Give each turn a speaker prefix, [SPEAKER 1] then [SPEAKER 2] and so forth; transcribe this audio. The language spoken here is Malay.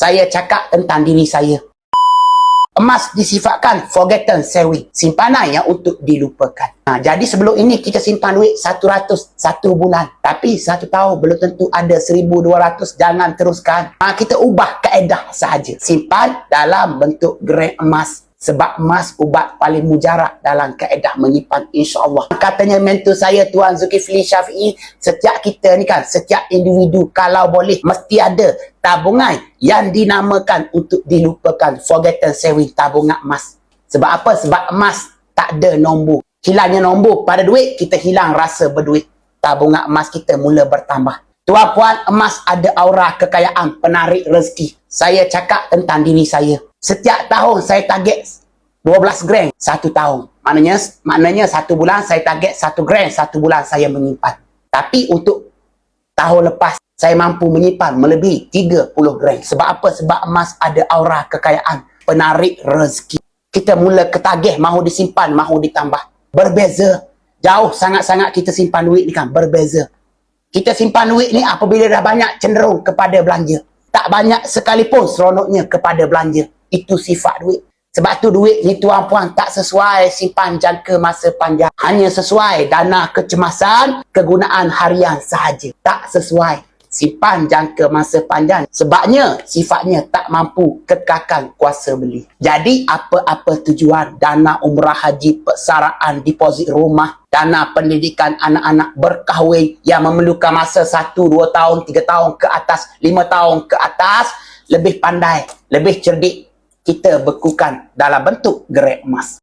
[SPEAKER 1] Saya cakap tentang diri saya. Emas disifatkan forgotten saving, simpanan yang untuk dilupakan. Jadi sebelum ini kita simpan duit 100 satu bulan, tapi 1 tahun belum tentu ada 1,200. Jangan teruskan. Kita ubah kaedah sahaja. Simpan dalam bentuk gram emas. Sebab emas ubat paling mujarab dalam kaedah menyimpan, insya-Allah. Katanya mentor saya Tuan Zulkifli Syafi'i, setiap kita ni kan, setiap individu kalau boleh mesti ada tabungan yang dinamakan untuk dilupakan, forgotten saving, tabungan emas. Sebab apa? Sebab emas tak ada nombor. Hilangnya nombor pada duit, kita hilang rasa berduit. Tabungan emas kita mula bertambah. Tuan-puan, emas ada aura kekayaan, penarik rezeki. Saya cakap tentang diri saya. Setiap tahun saya target 12 gram 1 tahun. Maknanya 1 bulan saya target 1 gram 1 bulan saya menyimpan. Tapi untuk tahun lepas saya mampu menyimpan melebihi 30 gram. Sebab apa? Sebab emas ada aura kekayaan, penarik rezeki. Kita mula ketagih mahu disimpan, mahu ditambah. Berbeza. Jauh sangat-sangat kita simpan duit ni kan, berbeza. Kita simpan duit ni apabila dah banyak cenderung kepada belanja. Tak banyak sekalipun seronoknya kepada belanja. Itu sifat duit. Sebab tu duit ni tuan-puan tak sesuai simpan jangka masa panjang. Hanya sesuai dana kecemasan, kegunaan harian sahaja. Tak sesuai simpan jangka masa panjang. Sebabnya sifatnya tak mampu kekalkan kuasa beli. Jadi apa-apa tujuan dana umrah haji, persaraan, deposit rumah, dana pendidikan anak-anak, berkahwin yang memerlukan masa 1, 2 tahun, 3 tahun ke atas, 5 tahun ke atas, lebih pandai, lebih cerdik kita bekukan dalam bentuk gram emas.